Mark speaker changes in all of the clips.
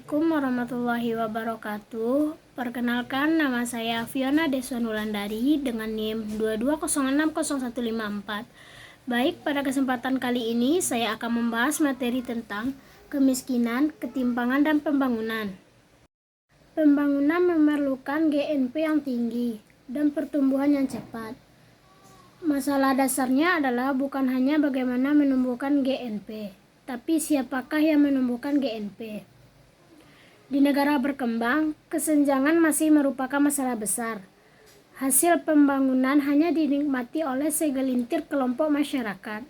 Speaker 1: Assalamualaikum warahmatullahi wabarakatuh. Perkenalkan, nama saya Fiona Deswanulandari dengan NIM 22060154. Baik, pada kesempatan kali ini saya akan membahas materi tentang kemiskinan, ketimpangan, dan pembangunan. Pembangunan memerlukan GNP yang tinggi dan pertumbuhan yang cepat. Masalah dasarnya adalah bukan hanya bagaimana menumbuhkan GNP, tapi siapakah yang menumbuhkan GNP. Di negara berkembang, kesenjangan masih merupakan masalah besar. Hasil pembangunan hanya dinikmati oleh segelintir kelompok masyarakat.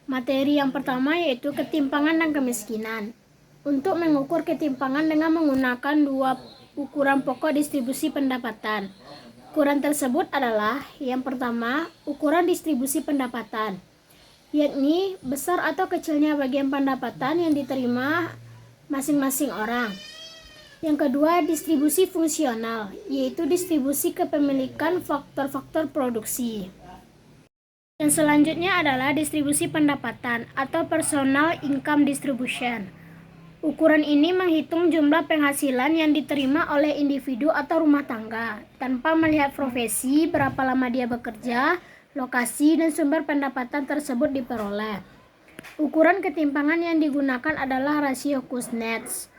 Speaker 1: Materi yang pertama yaitu ketimpangan dan kemiskinan. Untuk mengukur ketimpangan dengan menggunakan dua ukuran pokok distribusi pendapatan. Ukuran tersebut adalah yang pertama, ukuran distribusi pendapatan, yakni besar atau kecilnya bagian pendapatan yang diterima masing-masing orang. Yang kedua, distribusi fungsional, yaitu distribusi kepemilikan faktor-faktor produksi. Yang selanjutnya adalah distribusi pendapatan atau personal income distribution. Ukuran ini menghitung jumlah penghasilan yang diterima oleh individu atau rumah tangga tanpa melihat profesi, berapa lama dia bekerja, lokasi, dan sumber pendapatan tersebut diperoleh. Ukuran ketimpangan yang digunakan adalah rasio Kuznets,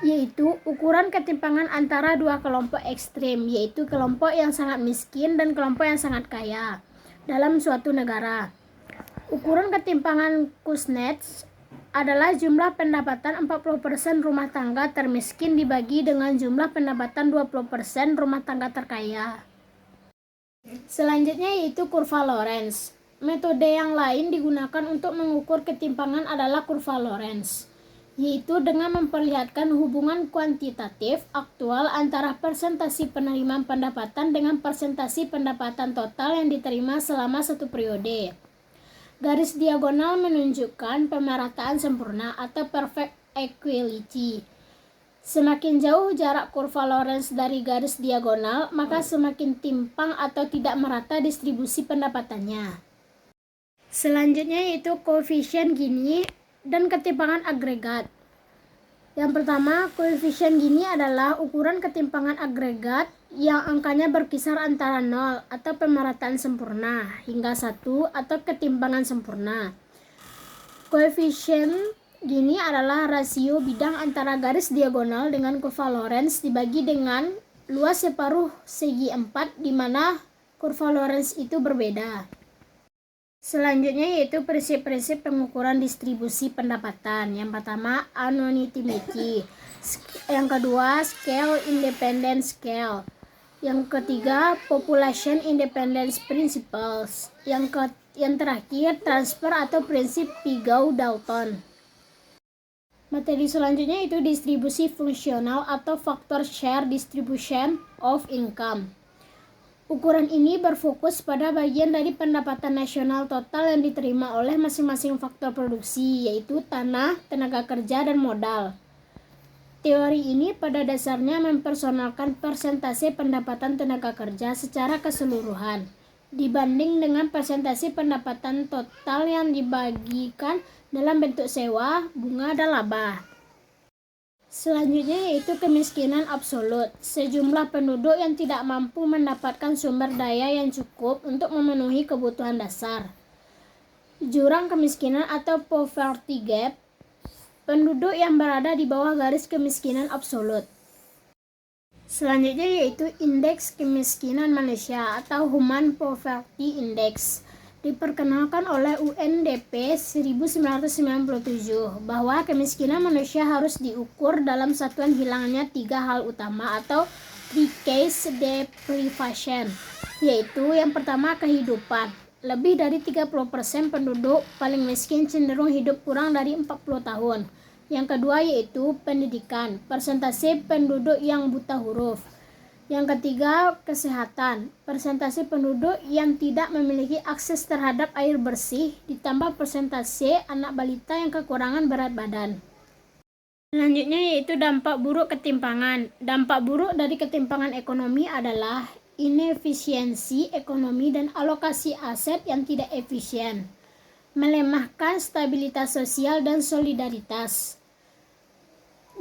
Speaker 1: yaitu ukuran ketimpangan antara dua kelompok ekstrim, yaitu kelompok yang sangat miskin dan kelompok yang sangat kaya dalam suatu negara. Ukuran ketimpangan Kuznets adalah jumlah pendapatan 40% rumah tangga termiskin dibagi dengan jumlah pendapatan 20% rumah tangga terkaya. Selanjutnya yaitu kurva Lorenz. Metode yang lain digunakan untuk mengukur ketimpangan adalah kurva Lorenz, yaitu dengan memperlihatkan hubungan kuantitatif aktual antara persentase penerimaan pendapatan dengan persentase pendapatan total yang diterima selama satu periode. Garis diagonal menunjukkan pemerataan sempurna atau perfect equality. Semakin jauh jarak kurva Lorenz dari garis diagonal, maka semakin timpang atau tidak merata distribusi pendapatannya. Selanjutnya yaitu koefisien Gini dan ketimpangan agregat. Yang pertama, koefisien Gini adalah ukuran ketimpangan agregat yang angkanya berkisar antara 0 atau pemerataan sempurna hingga 1 atau ketimpangan sempurna. Koefisien Gini adalah rasio bidang antara garis diagonal dengan kurva Lorenz dibagi dengan luas separuh segi 4, di mana kurva Lorenz itu berbeda. Selanjutnya yaitu prinsip-prinsip pengukuran distribusi pendapatan. Yang pertama, anonymity. Yang kedua, scale independent scale. Yang ketiga, population independence principles. Yang terakhir, transfer atau prinsip Pigou-Dalton. Materi selanjutnya itu distribusi fungsional atau factor share distribution of income. Ukuran ini berfokus pada bagian dari pendapatan nasional total yang diterima oleh masing-masing faktor produksi, yaitu tanah, tenaga kerja, dan modal. Teori ini pada dasarnya mempersonalkan persentase pendapatan tenaga kerja secara keseluruhan dibanding dengan persentase pendapatan total yang dibagikan dalam bentuk sewa, bunga, dan laba. Selanjutnya yaitu kemiskinan absolut, sejumlah penduduk yang tidak mampu mendapatkan sumber daya yang cukup untuk memenuhi kebutuhan dasar. Jurang kemiskinan atau poverty gap, penduduk yang berada di bawah garis kemiskinan absolut. Selanjutnya yaitu indeks kemiskinan Malaysia atau Human Poverty Index. Diperkenalkan oleh UNDP 1997 bahwa kemiskinan manusia harus diukur dalam satuan hilangnya 3 hal utama atau 3 case deprivation, yaitu yang pertama kehidupan. Lebih dari 30% penduduk paling miskin cenderung hidup kurang dari 40 tahun. Yang kedua yaitu pendidikan, persentase penduduk yang buta huruf. Yang ketiga, kesehatan, persentase penduduk yang tidak memiliki akses terhadap air bersih, ditambah persentase anak balita yang kekurangan berat badan. Selanjutnya yaitu dampak buruk ketimpangan. Dampak buruk dari ketimpangan ekonomi adalah inefisiensi ekonomi dan alokasi aset yang tidak efisien, melemahkan stabilitas sosial dan solidaritas.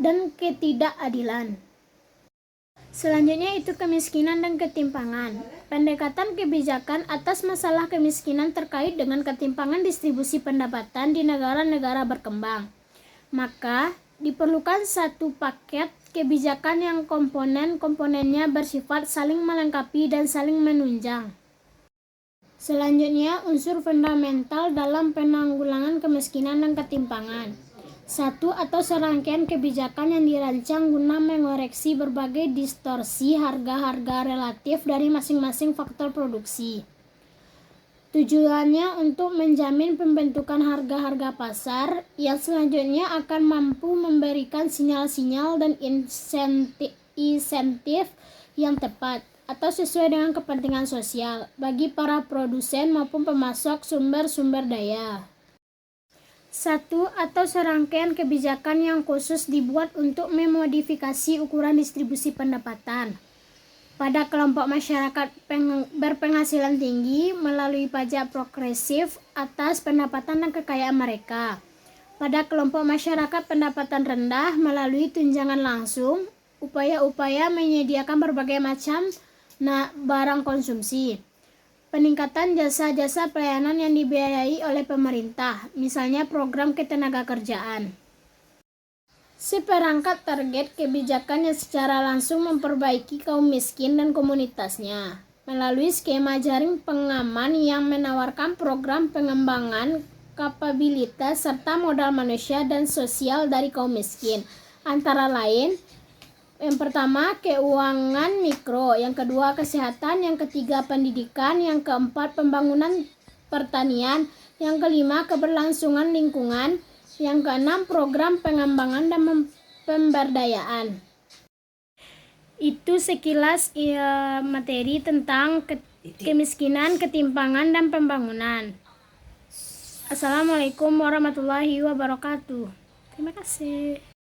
Speaker 1: dan ketidakadilan. Selanjutnya itu kemiskinan dan ketimpangan. Pendekatan kebijakan atas masalah kemiskinan terkait dengan ketimpangan distribusi pendapatan di negara-negara berkembang. Maka, diperlukan satu paket kebijakan yang komponen-komponennya bersifat saling melengkapi dan saling menunjang. Selanjutnya, unsur fundamental dalam penanggulangan kemiskinan dan ketimpangan. Satu atau serangkaian kebijakan yang dirancang guna mengoreksi berbagai distorsi harga-harga relatif dari masing-masing faktor produksi. Tujuannya untuk menjamin pembentukan harga-harga pasar yang selanjutnya akan mampu memberikan sinyal-sinyal dan insentif yang tepat atau sesuai dengan kepentingan sosial bagi para produsen maupun pemasok sumber-sumber daya. Satu atau serangkaian kebijakan yang khusus dibuat untuk memodifikasi ukuran distribusi pendapatan pada kelompok masyarakat berpenghasilan tinggi melalui pajak progresif atas pendapatan dan kekayaan mereka. Pada kelompok masyarakat pendapatan rendah melalui tunjangan langsung, upaya-upaya menyediakan berbagai macam barang konsumsi. Peningkatan jasa-jasa pelayanan yang dibiayai oleh pemerintah, misalnya program ketenagakerjaan. Seperangkat target kebijakan yang secara langsung memperbaiki kaum miskin dan komunitasnya, melalui skema jaring pengaman yang menawarkan program pengembangan kapabilitas serta modal manusia dan sosial dari kaum miskin, antara lain yang pertama, keuangan mikro, yang kedua, kesehatan, yang ketiga, pendidikan, yang keempat, pembangunan pertanian, yang kelima, keberlangsungan lingkungan, yang keenam, program pengembangan dan pemberdayaan. Itu sekilas materi tentang kemiskinan, ketimpangan, dan pembangunan. Assalamualaikum warahmatullahi wabarakatuh. Terima kasih.